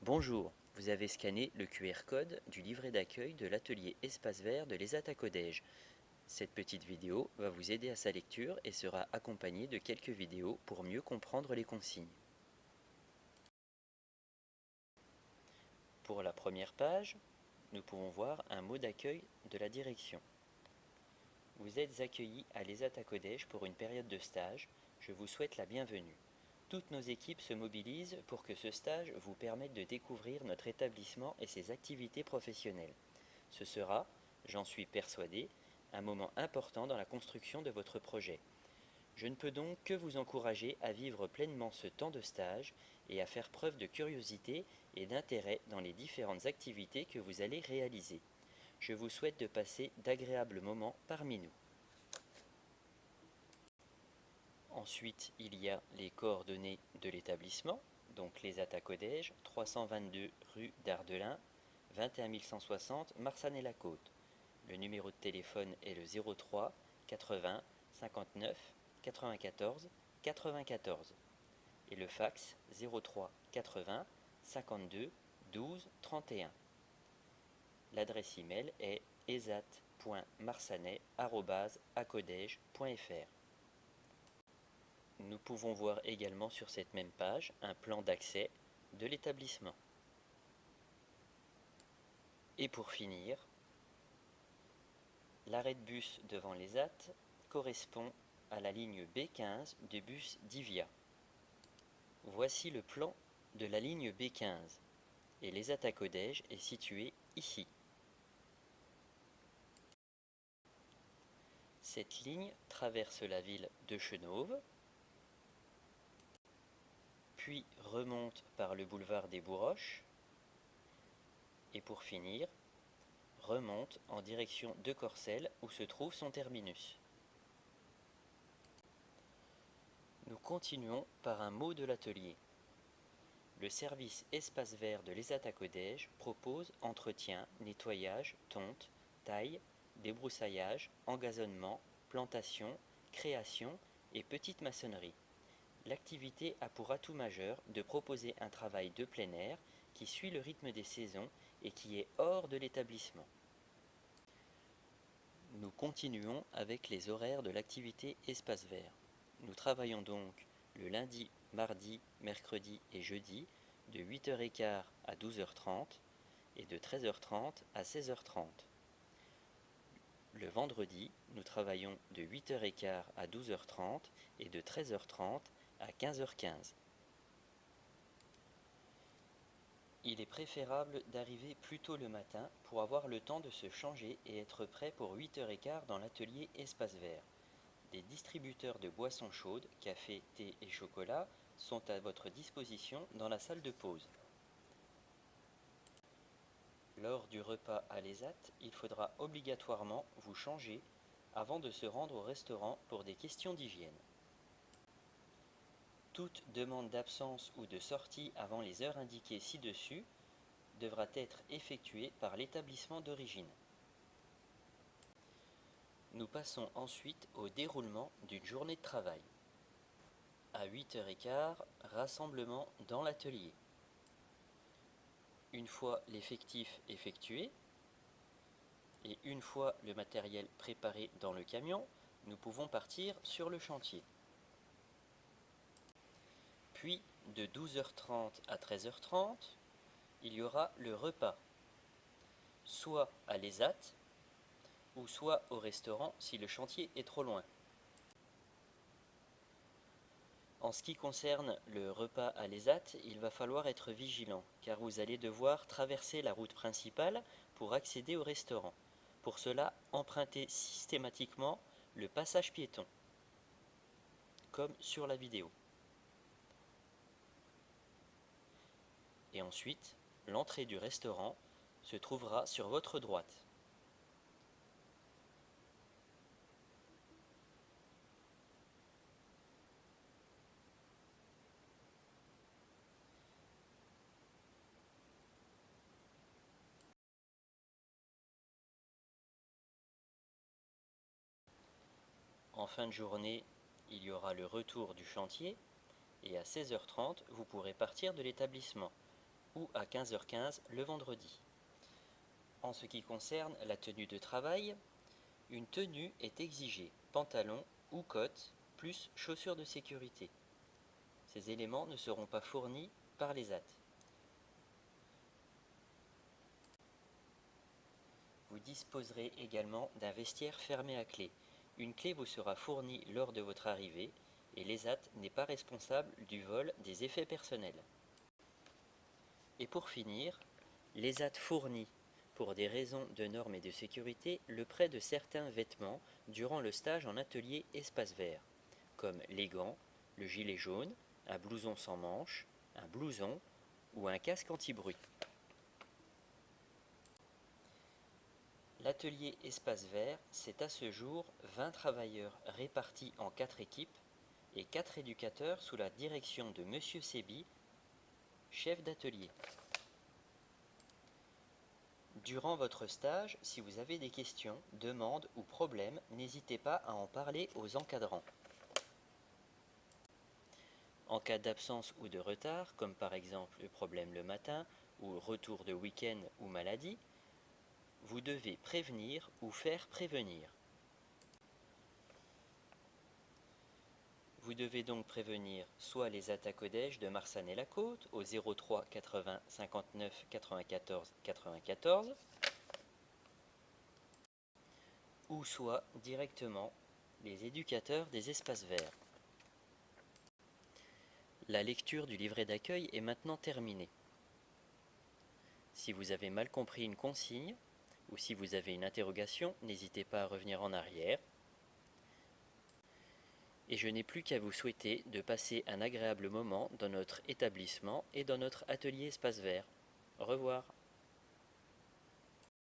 Bonjour, vous avez scanné le QR code du livret d'accueil de l'atelier Espace Vert de l'ESAT à Codège. Cette petite vidéo va vous aider à sa lecture et sera accompagnée de quelques vidéos pour mieux comprendre les consignes. Pour la première page, nous pouvons voir un mot d'accueil de la direction. Vous êtes accueillis à l'ESAT à Codège pour une période de stage. Je vous souhaite la bienvenue. Toutes nos équipes se mobilisent pour que ce stage vous permette de découvrir notre établissement et ses activités professionnelles. Ce sera, j'en suis persuadé, un moment important dans la construction de votre projet. Je ne peux donc que vous encourager à vivre pleinement ce temps de stage et à faire preuve de curiosité et d'intérêt dans les différentes activités que vous allez réaliser. Je vous souhaite de passer d'agréables moments parmi nous. Ensuite, il y a les coordonnées de l'établissement, donc l'ESAT à Codège, 322 rue d'Ardelin, 21 160 Marsanne-et-la-Côte. Le numéro de téléphone est le 03 80 59 94 94 et le fax 03 80 52 12 31. L'adresse email est esat.marsanet@acodege.fr. Nous pouvons voir également sur cette même page un plan d'accès de l'établissement. Et pour finir, l'arrêt de bus devant l'ESAT correspond à la ligne B15 du bus Divia. Voici le plan de la ligne B15 et l'ESAT à Codège est situé ici. Cette ligne traverse la ville de Chenôve, puis remonte par le boulevard des Bourroches, et pour finir, remonte en direction de Corcelles où se trouve son terminus. Nous continuons par un mot de l'atelier. Le service Espace Vert de l'ESAT à Codège propose entretien, nettoyage, tonte, taille, débroussaillage, engazonnement, plantation, création et petite maçonnerie. L'activité a pour atout majeur de proposer un travail de plein air qui suit le rythme des saisons et qui est hors de l'établissement. Nous continuons avec les horaires de l'activité Espace Vert. Nous travaillons donc le lundi, mardi, mercredi et jeudi de 8h15 à 12h30 et de 13h30 à 16h30. Le vendredi, nous travaillons de 8h15 à 12h30 et de 13h30 à 15h15. Il est préférable d'arriver plus tôt le matin pour avoir le temps de se changer et être prêt pour 8h15 dans l'atelier Espace Vert. Des distributeurs de boissons chaudes, café, thé et chocolat sont à votre disposition dans la salle de pause. Lors du repas à l'ESAT, il faudra obligatoirement vous changer avant de se rendre au restaurant pour des questions d'hygiène. Toute demande d'absence ou de sortie avant les heures indiquées ci-dessus devra être effectuée par l'établissement d'origine. Nous passons ensuite au déroulement d'une journée de travail. À 8h15, rassemblement dans l'atelier. Une fois l'effectif effectué et une fois le matériel préparé dans le camion, nous pouvons partir sur le chantier. Puis de 12h30 à 13h30, il y aura le repas, soit à l'ESAT ou soit au restaurant si le chantier est trop loin. En ce qui concerne le repas à l'ESAT, il va falloir être vigilant car vous allez devoir traverser la route principale pour accéder au restaurant. Pour cela, empruntez systématiquement le passage piéton, comme sur la vidéo. Et ensuite, l'entrée du restaurant se trouvera sur votre droite. En fin de journée, il y aura le retour du chantier et à 16h30, vous pourrez partir de l'établissement. ou à 15h15 le vendredi. En ce qui concerne la tenue de travail, une tenue est exigée, pantalon ou cotte, plus chaussures de sécurité. Ces éléments ne seront pas fournis par l'ESAT. Vous disposerez également d'un vestiaire fermé à clé. Une clé vous sera fournie lors de votre arrivée et l'ESAT n'est pas responsable du vol des effets personnels. Et pour finir, l'ESAT fournit, pour des raisons de normes et de sécurité, le prêt de certains vêtements durant le stage en atelier espace vert, comme les gants, le gilet jaune, un blouson sans manches, un blouson ou un casque anti-bruit. L'atelier espace vert, c'est à ce jour 20 travailleurs répartis en 4 équipes et 4 éducateurs sous la direction de Monsieur Sébi, chef d'atelier. Durant votre stage, si vous avez des questions, demandes ou problèmes, n'hésitez pas à en parler aux encadrants. En cas d'absence ou de retard, comme par exemple le problème le matin ou retour de week-end ou maladie, vous devez prévenir ou faire prévenir. Vous devez donc prévenir soit les Atacodèges de Marsanne-et-la-Côte au 03 80 59 94 94, ou soit directement les éducateurs des espaces verts. La lecture du livret d'accueil est maintenant terminée. Si vous avez mal compris une consigne, ou si vous avez une interrogation, n'hésitez pas à revenir en arrière. Et je n'ai plus qu'à vous souhaiter de passer un agréable moment dans notre établissement et dans notre atelier espace vert. Au revoir.